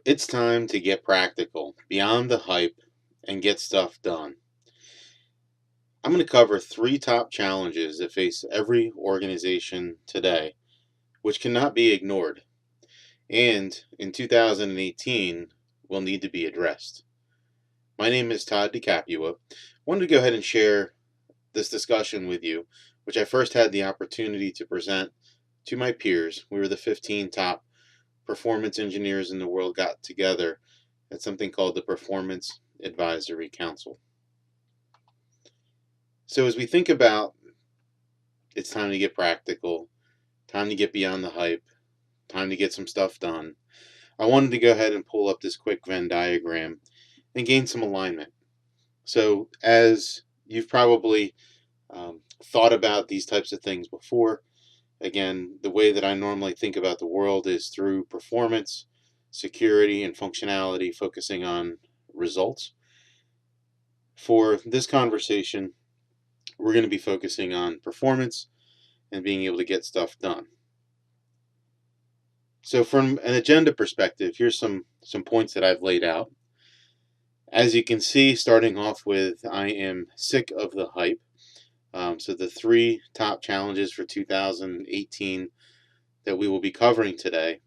It's time to get practical, beyond the hype, and get stuff done. I'm going to cover three top challenges that face every organization today, which cannot be ignored, and in 2018 will need to be addressed. My name is Todd DeCapua. I wanted to go ahead and share this discussion with you, which I first had the opportunity to present to my peers. We were the 15 top performance engineers in the world got together at something called the Performance Advisory Council. So as we think about it's time to get practical, time to get beyond the hype, time to get some stuff done, I wanted to go ahead and pull up this quick Venn diagram and gain some alignment. So as you've probably thought about these types of things before, again, the way that I normally think about the world is through performance, security, and functionality, focusing on results. For this conversation, we're going to be focusing on performance and being able to get stuff done. So from an agenda perspective, here's some points that I've laid out. As you can see, starting off with, I am sick of the hype. So the three top challenges for 2018 that we will be covering today,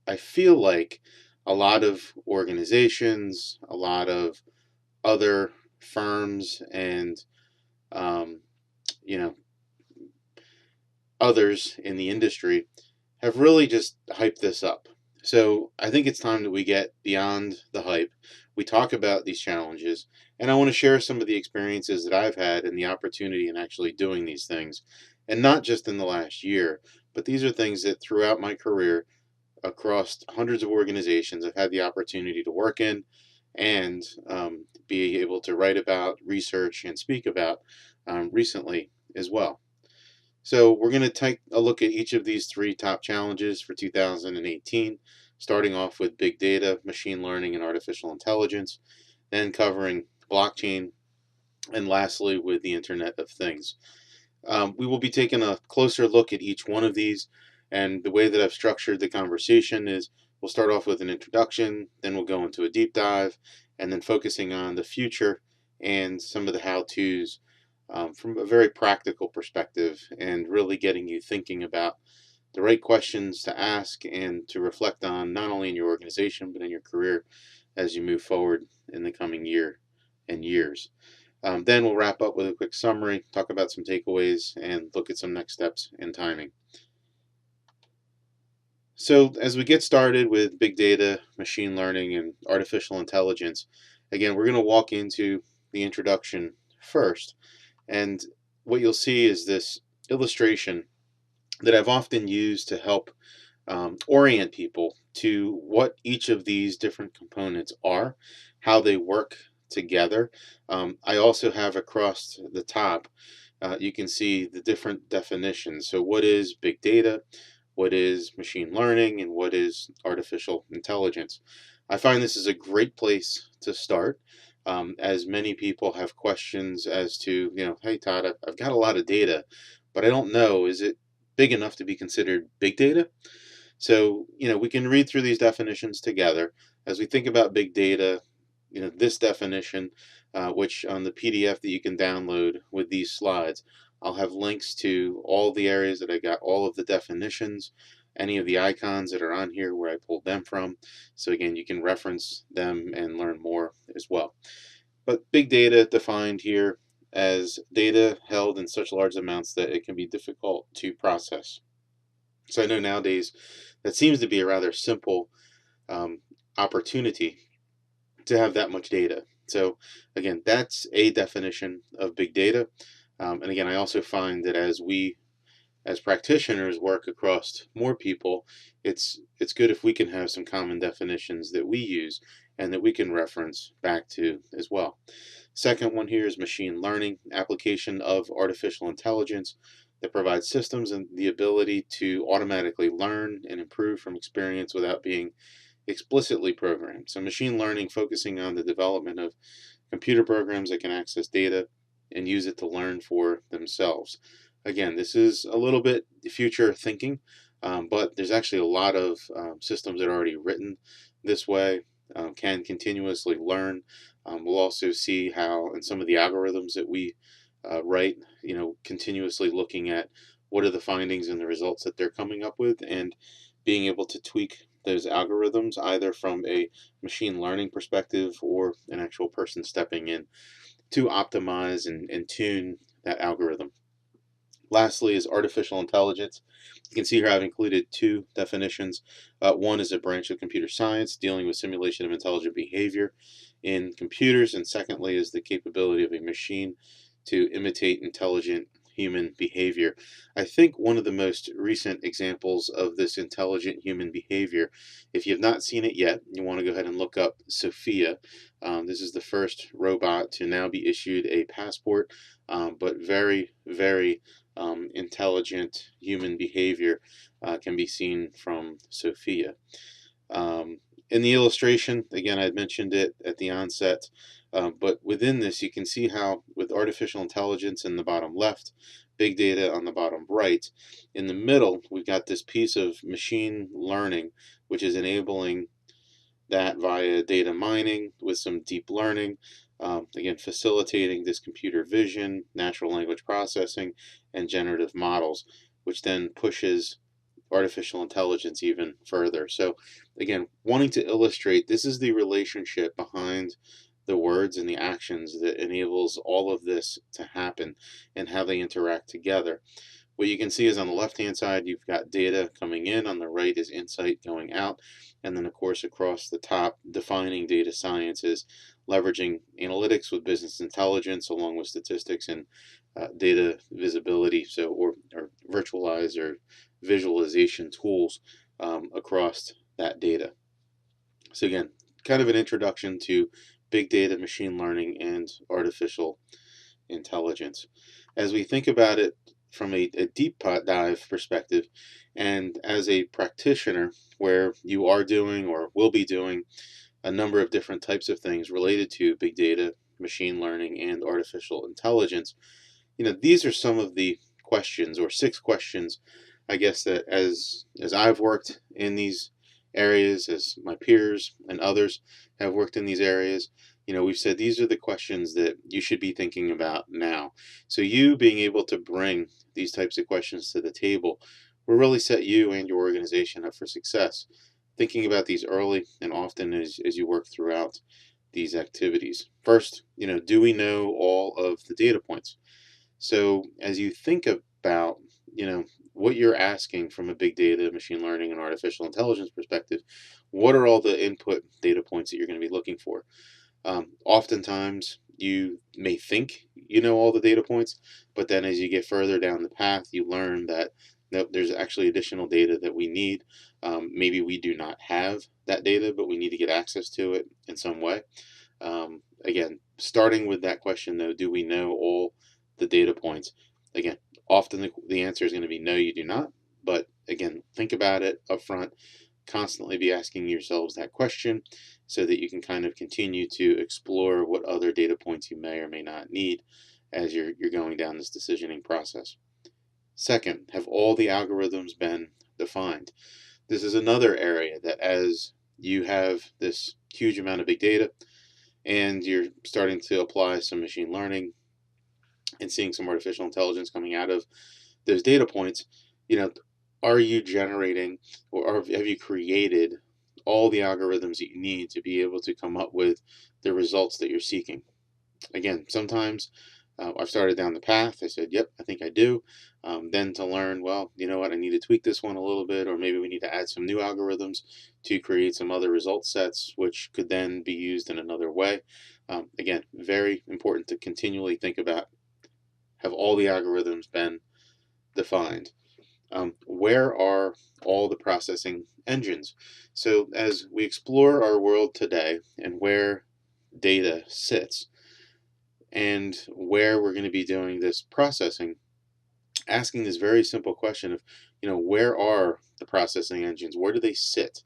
I feel like a lot of organizations, a lot of other firms, and um, you know others in the industry have really just hyped this up. So I think it's time that we get beyond the hype. We talk about these challenges, and I want to share some of the experiences that I've had and the opportunity in actually doing these things. And not just in the last year, but these are things that throughout my career, across hundreds of organizations, I've had the opportunity to work in and be able to write about, research, and speak about recently as well. So we're going to take a look at each of these three top challenges for 2018, starting off with big data, machine learning, and artificial intelligence, then covering blockchain, and lastly with the Internet of Things. We will be taking a closer look at each one of these, and the way that I've structured the conversation is we'll start off with an introduction, then we'll go into a deep dive, and then focusing on the future and some of the how-tos from a very practical perspective, and really getting you thinking about the right questions to ask and to reflect on, not only in your organization but in your career as you move forward in the coming year and years. Then we'll wrap up with a quick summary, talk about some takeaways, and look at some next steps and timing. So as we get started with big data, machine learning, and artificial intelligence, again, we're going to walk into the introduction first. And what you'll see is this illustration that I've often used to help orient people to what each of these different components are, how they work together. I also have across the top, you can see the different definitions. So, what is big data? What is machine learning? And what is artificial intelligence? I find this is a great place to start. As many people have questions as to, hey, Todd, I've got a lot of data, but I don't know, is it big enough to be considered big data? So, we can read through these definitions together. As we think about big data, this definition, which on the PDF that you can download with these slides, I'll have links to all the areas that I got all of the definitions, any of the icons that are on here where I pulled them from. So again, you can reference them and learn more as well. But big data defined here as data held in such large amounts that it can be difficult to process. So I know nowadays that seems to be a rather simple um, opportunity to have that much data. So again, that's a definition of big data. And again, I also find that as we as practitioners work across more people, it's good if we can have some common definitions that we use and that we can reference back to as well. Second one here is machine learning, application of artificial intelligence that provides systems and the ability to automatically learn and improve from experience without being explicitly programmed. So machine learning focusing on the development of computer programs that can access data and use it to learn for themselves. Again, this is a little bit future thinking, But there's actually a lot of systems that are already written this way, can continuously learn. We'll also see how in some of the algorithms that we write, continuously looking at what are the findings and the results that they're coming up with, and being able to tweak those algorithms either from a machine learning perspective or an actual person stepping in to optimize and tune that algorithm. Lastly is artificial intelligence. You can see here I've included two definitions. One is a branch of computer science dealing with simulation of intelligent behavior in computers, and secondly is the capability of a machine to imitate intelligent human behavior. I think one of the most recent examples of this intelligent human behavior, if you have not seen it yet, you want to go ahead and look up Sophia. This is the first robot to now be issued a passport, but very, very intelligent human behavior can be seen from Sophia. Um, in the illustration, again, I had mentioned it at the onset, but within this, you can see how with artificial intelligence in the bottom left, big data on the bottom right, in the middle, we've got this piece of machine learning, which is enabling that via data mining with some deep learning, again, facilitating this computer vision, natural language processing, and generative models, which then pushes artificial intelligence even further. So, again, wanting to illustrate this is the relationship behind the words and the actions that enables all of this to happen and how they interact together. What you can see is on the left-hand side, you've got data coming in. On the right is insight going out. And then, of course, across the top, defining data sciences, leveraging analytics with business intelligence, along with statistics and data visibility, or virtualize or visualization tools across that data. So again, kind of an introduction to big data, machine learning, and artificial intelligence. As we think about it from a deep dive perspective, and as a practitioner, where you are doing or will be doing a number of different types of things related to big data, machine learning, and artificial intelligence, these are some of the questions, or six questions, I guess, that as I've worked in these areas, as my peers and others have worked in these areas, we've said these are the questions that you should be thinking about now. So you being able to bring these types of questions to the table will really set you and your organization up for success. Thinking about these early and often as you work throughout these activities. First, do we know all of the data points? So as you think about, what you're asking from a big data, machine learning, and artificial intelligence perspective, what are all the input data points that you're going to be looking for? Oftentimes, you may think you know all the data points, but then as you get further down the path, you learn that nope, there's actually additional data that we need. Maybe we do not have that data, but we need to get access to it in some way. Again, starting with that question though, do we know all the data points? Again, often the answer is going to be no, you do not. But again, think about it up front. Constantly be asking yourselves that question so that you can kind of continue to explore what other data points you may or may not need as you're going down this decisioning process. Second, have all the algorithms been defined? This is another area that as you have this huge amount of big data and you're starting to apply some machine learning and seeing some artificial intelligence coming out of those data points, you know, are you generating or have you created all the algorithms that you need to be able to come up with the results that you're seeking? Again, sometimes I've started down the path. I said, yep, I think I do. Then to learn, well, you know what, I need to tweak this one a little bit, or maybe we need to add some new algorithms to create some other result sets, which could then be used in another way. Again, very important to continually think about, have all the algorithms been defined? Where are all the processing engines? So as we explore our world today and where data sits and where we're going to be doing this processing, asking this very simple question of, where are the processing engines? Where do they sit?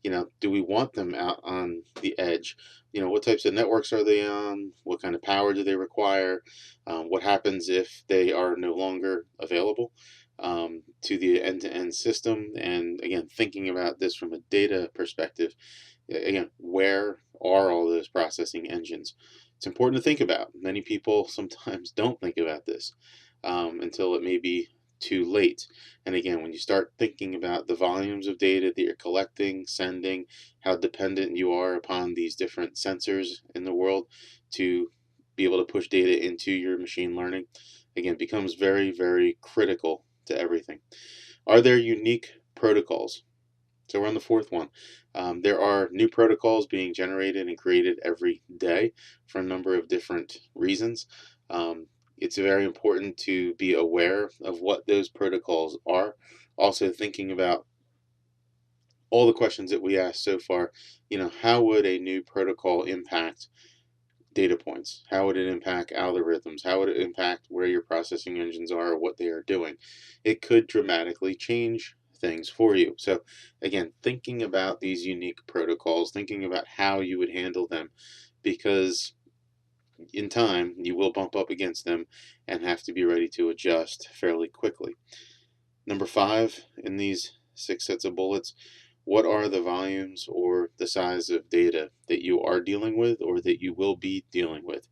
Do we want them out on the edge? What types of networks are they on? What kind of power do they require? What happens if they are no longer available? to the end-to-end system. And again, thinking about this from a data perspective, again, where are all those processing engines? It's important to think about. Many people sometimes don't think about this until it may be too late. And again, when you start thinking about the volumes of data that you're collecting, sending, how dependent you are upon these different sensors in the world to be able to push data into your machine learning, again, becomes very, very critical to everything. Are there unique protocols? So we're on the fourth one. There are new protocols being generated and created every day for a number of different reasons. It's very important to be aware of what those protocols are. Also, thinking about all the questions that we asked so far, how would a new protocol impact data points? How would it impact algorithms? How would it impact where your processing engines are or what they are doing? It could dramatically change things for you. So, again, thinking about these unique protocols, thinking about how you would handle them, because in time you will bump up against them and have to be ready to adjust fairly quickly. Number five in these 6 sets of bullets: what are the volumes or the size of data that you are dealing with or that you will be dealing with?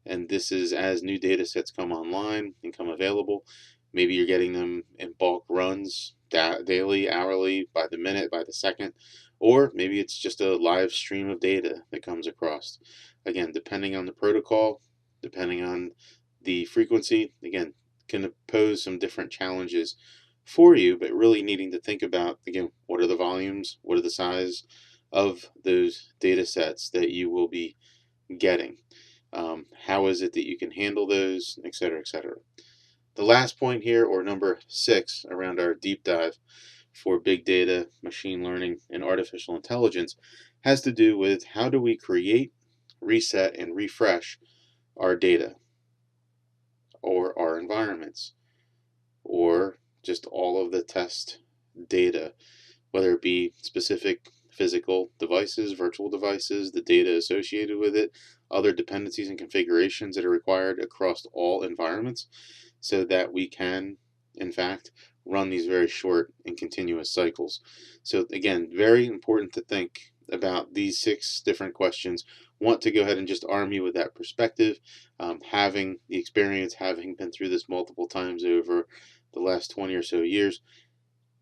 And this is as new data sets come online and come available. Maybe you're getting them in bulk runs, daily, hourly, by the minute, by the second, or maybe it's just a live stream of data that comes across. Again, depending on the protocol, depending on the frequency, again, can pose some different challenges for you, but really needing to think about, again, what are the volumes, what are the size of those data sets that you will be getting. How is it that you can handle those, et cetera, et cetera. The last point here, or number 6, around our deep dive for big data, machine learning, and artificial intelligence, has to do with how do we create, reset, and refresh our data or our environments or just all of the test data, whether it be specific physical devices, virtual devices, the data associated with it, other dependencies and configurations that are required across all environments, so that we can, in fact, run these very short and continuous cycles. So, again, very important to think about these 6 different questions. Want to go ahead and just arm you with that perspective, having the experience, having been through this multiple times over the last 20 or so years.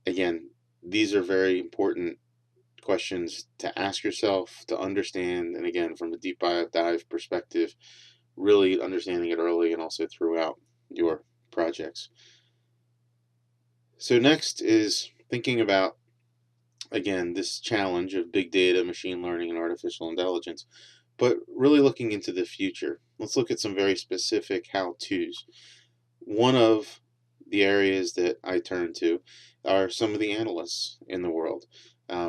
Again, these are very important questions to ask yourself, to understand, and again, from a deep dive perspective, really understanding it early and also throughout your projects. So next is thinking about, again, this challenge of big data, machine learning, and artificial intelligence, but really looking into the future. Let's look at some very specific how-tos. One of the areas that I turn to are some of the analysts in the world.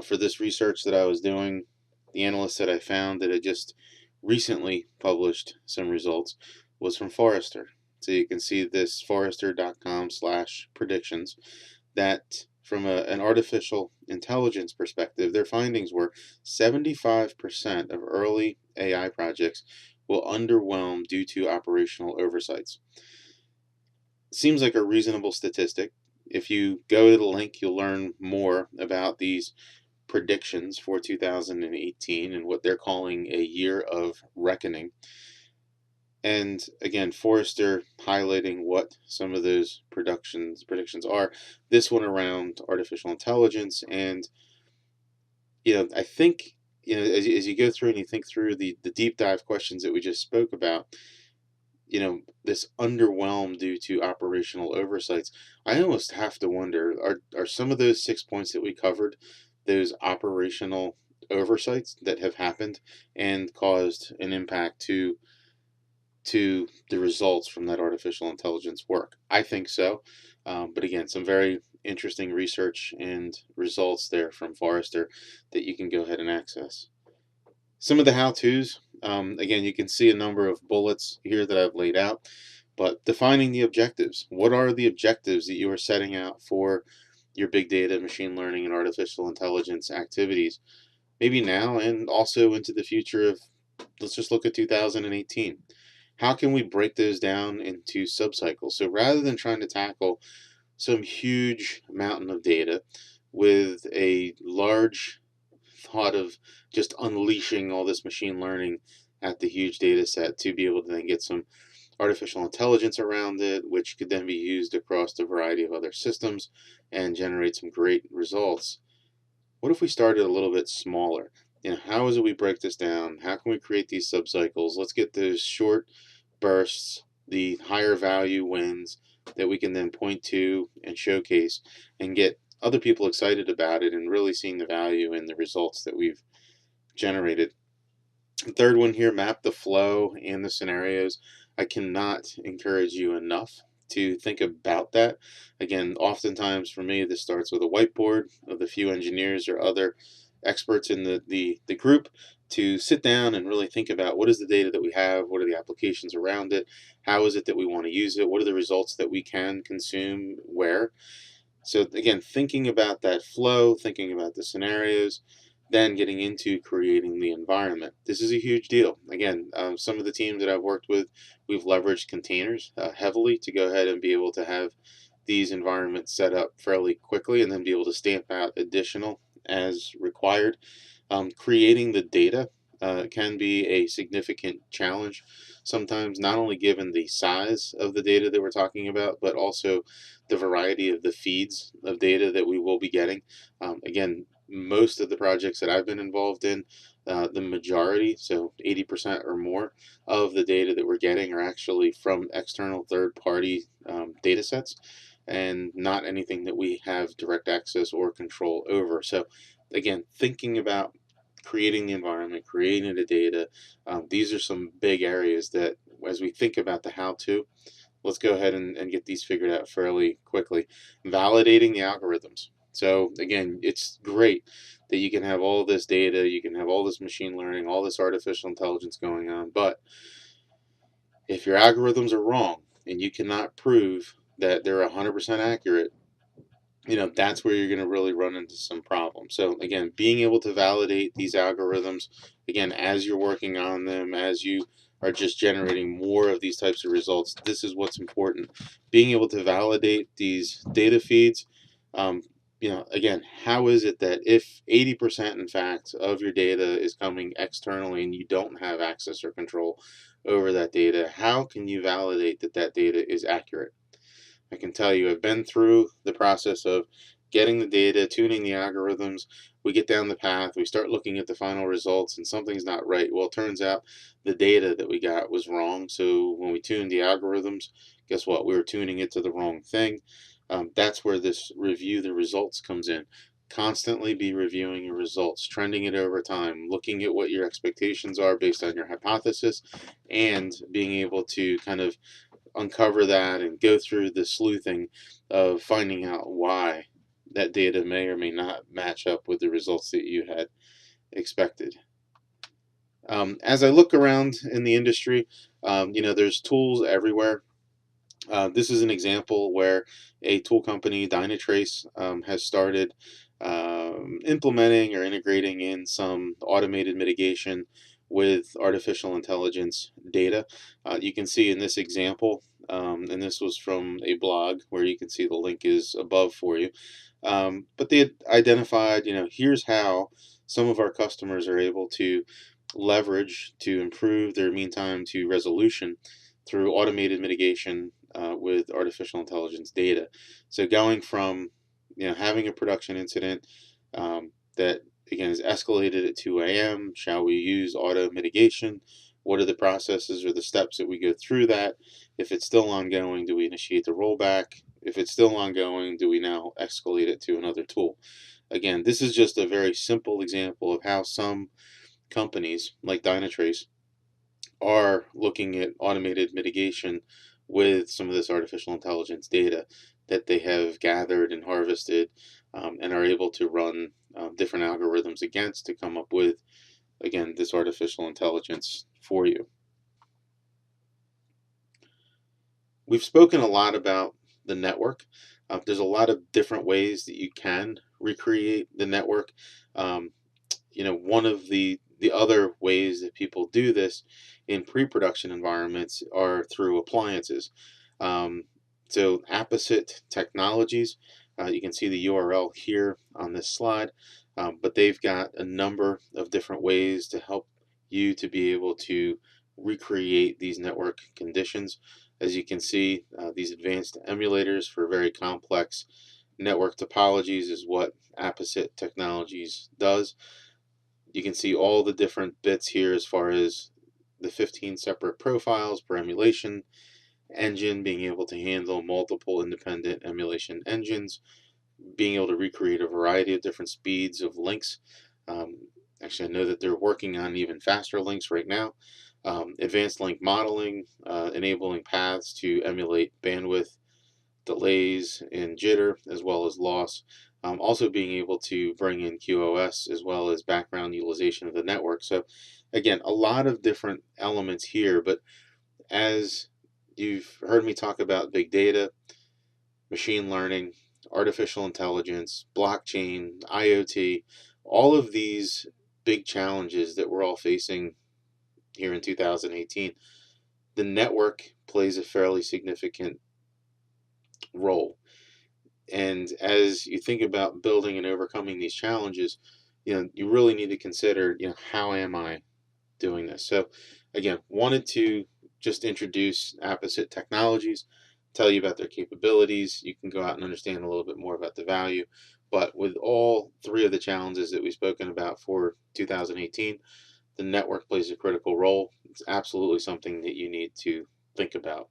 For this research that I was doing, the analyst that I found that had just recently published some results was from Forrester. So you can see this forrester.com/predictions that from an artificial intelligence perspective, their findings were 75% of early AI projects will underwhelm due to operational oversights. Seems like a reasonable statistic. If you go to the link, you'll learn more about these predictions for 2018 and what they're calling a year of reckoning. And again, Forrester highlighting what some of those predictions are. This one around artificial intelligence, and I think as you go through and you think through the deep dive questions that we just spoke about, this underwhelm due to operational oversights, I almost have to wonder, are some of those 6 points that we covered those operational oversights that have happened and caused an impact to the results from that artificial intelligence work? I think so. But again, some very interesting research and results there from Forrester that you can go ahead and access. Some of the how-tos, again, you can see a number of bullets here that I've laid out, but defining the objectives. What are the objectives that you are setting out for your big data, machine learning, and artificial intelligence activities? Maybe now and also into the future of, let's just look at 2018. How can we break those down into subcycles? So rather than trying to tackle some huge mountain of data with a large thought of just unleashing all this machine learning at the huge data set to be able to then get some artificial intelligence around it, which could then be used across a variety of other systems and generate some great results. What if we started a little bit smaller? How is it we break this down? How can we create these subcycles? Let's get those short bursts, the higher value wins that we can then point to and showcase and get other people excited about it and really seeing the value in the results that we've generated. The third one here, map the flow and the scenarios. I cannot encourage you enough to think about that. Again, oftentimes for me, this starts with a whiteboard of the few engineers or other experts in the group to sit down and really think about what is the data that we have, what are the applications around it, how is it that we want to use it, what are the results that we can consume where. So again, thinking about that flow, thinking about the scenarios, then getting into creating the environment. This is a huge deal. Again, some of the teams that I've worked with, we've leveraged containers heavily to go ahead and be able to have these environments set up fairly quickly and then be able to stamp out additional as required. Creating the data can be a significant challenge sometimes, not only given the size of the data that we're talking about, but also the variety of the feeds of data that we will be getting. Again, most of the projects that I've been involved in, the majority, so 80% or more of the data that we're getting are actually from external third-party data sets and not anything that we have direct access or control over. So again, thinking about creating the environment, creating the data, these are some big areas that as we think about the how-to, let's go ahead and get these figured out fairly quickly. Validating the algorithms. So again, it's great that you can have all this data, you can have all this machine learning, all this artificial intelligence going on, but if your algorithms are wrong and you cannot prove that they're 100% accurate, that's where you're going to really run into some problems. So again, being able to validate these algorithms, again, as you're working on them, as you are just generating more of these types of results, this is what's important. Being able to validate these data feeds. Again, how is it that if 80% in fact of your data is coming externally and you don't have access or control over that data, how can you validate that that data is accurate? I can tell you, I've been through the process of getting the data, tuning the algorithms. We get down the path, we start looking at the final results, and something's not right. Well, it turns out the data that we got was wrong. So when we tuned the algorithms, guess what? We were tuning it to the wrong thing. That's where this review the results comes in. Constantly be reviewing your results, trending it over time, looking at what your expectations are based on your hypothesis, and being able to kind of uncover that and go through the sleuthing of finding out why that data may or may not match up with the results that you had expected. As I look around in the industry, there's tools everywhere. This is an example where a tool company, Dynatrace, has started implementing or integrating in some automated mitigation with artificial intelligence data. You can see in this example, and this was from a blog where you can see the link is above for you. But they had identified, here's how some of our customers are able to leverage to improve their mean time to resolution through automated mitigation with artificial intelligence data. So going from having a production incident that again is escalated at 2 a.m. Shall we use auto mitigation? What are the processes or the steps that we go through that? If it's still ongoing, do we initiate the rollback? If it's still ongoing, do we now escalate it to another tool? Again, this is just a very simple example of how some companies like Dynatrace are looking at automated mitigation with some of this artificial intelligence data that they have gathered and harvested and are able to run different algorithms against to come up with, again, this artificial intelligence for you. We've spoken a lot about the network. There's a lot of different ways that you can recreate the network. One of the other ways that people do this in pre-production environments are through appliances. Um, So Apposite Technologies, you can see the URL here on this slide, but they've got a number of different ways to help you to be able to recreate these network conditions. As you can see, these advanced emulators for very complex network topologies is what Apposite Technologies does. You can see all the different bits here as far as the 15 separate profiles per emulation engine, being able to handle multiple independent emulation engines, being able to recreate a variety of different speeds of links. Um, Actually, I know that they're working on even faster links right now. Advanced link modeling, enabling paths to emulate bandwidth, delays, and jitter, as well as loss. Also being able to bring in QoS as well as background utilization of the network. So again, a lot of different elements here, but as you've heard me talk about big data, machine learning, artificial intelligence, blockchain, IoT, all of these big challenges that we're all facing here in 2018, the network plays a fairly significant role. And as you think about building and overcoming these challenges, you really need to consider, how am I doing this? So again, wanted to just introduce Apposite Technologies, tell you about their capabilities. You can go out and understand a little bit more about the value. But with all three of the challenges that we've spoken about for 2018, the network plays a critical role. It's absolutely something that you need to think about.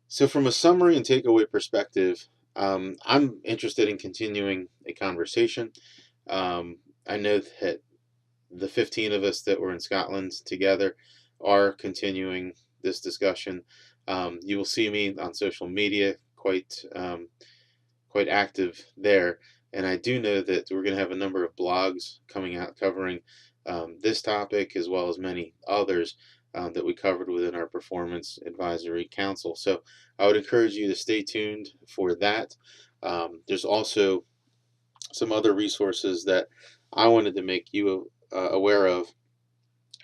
So from a summary and takeaway perspective, I'm interested in continuing a conversation. I know that the 15 of us that were in Scotland together are continuing this discussion. You will see me on social media quite active there, and I do know that we're going to have a number of blogs coming out covering this topic as well as many others that we covered within our Performance Advisory Council. So I would encourage you to stay tuned for that. There's also some other resources that I wanted to make you aware of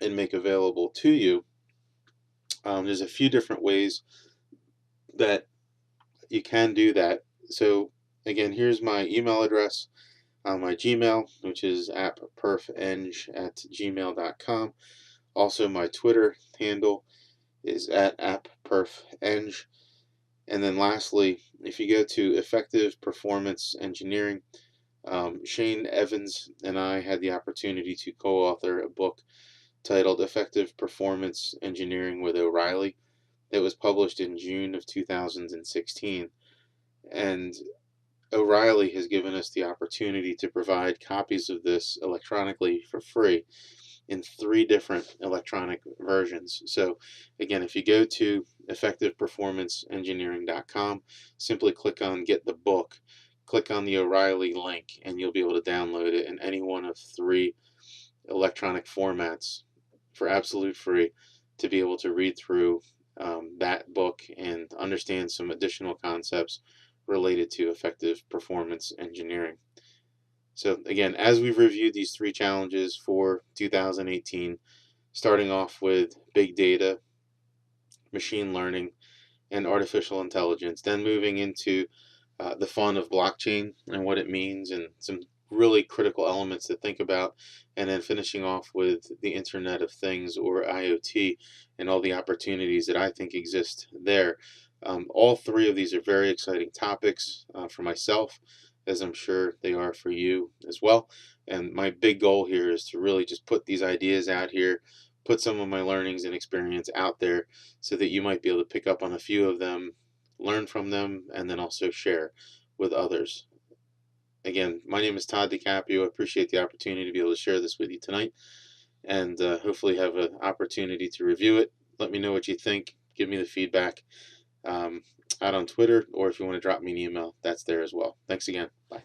and make available to you. There's a few different ways that you can do that. So again, here's my email address on my Gmail, which is appperfeng@gmail.com. Also, my Twitter handle is @appperfeng. And then lastly, if you go to Effective Performance Engineering, Shane Evans and I had the opportunity to co-author a book titled Effective Performance Engineering with O'Reilly that was published in June of 2016. And O'Reilly has given us the opportunity to provide copies of this electronically for free in 3 different electronic versions. So again, if you go to effectiveperformanceengineering.com, simply click on Get the Book, click on the O'Reilly link, and you'll be able to download it in any one of 3 electronic formats for absolute free to be able to read through that book and understand some additional concepts related to effective performance engineering. So again, as we've reviewed these 3 challenges for 2018, starting off with big data, machine learning, and artificial intelligence, then moving into the fun of blockchain and what it means and some really critical elements to think about, and then finishing off with the Internet of Things or IoT and all the opportunities that I think exist there. All 3 of these are very exciting topics for myself, as I'm sure they are for you as well. And my big goal here is to really just put these ideas out here, put some of my learnings and experience out there so that you might be able to pick up on a few of them, learn from them, and then also share with others. Again, my name is Todd DiCaprio. I appreciate the opportunity to be able to share this with you tonight, and hopefully have an opportunity to review it. Let me know what you think. Give me the feedback out on Twitter, or if you want to drop me an email, that's there as well. Thanks again. Bye.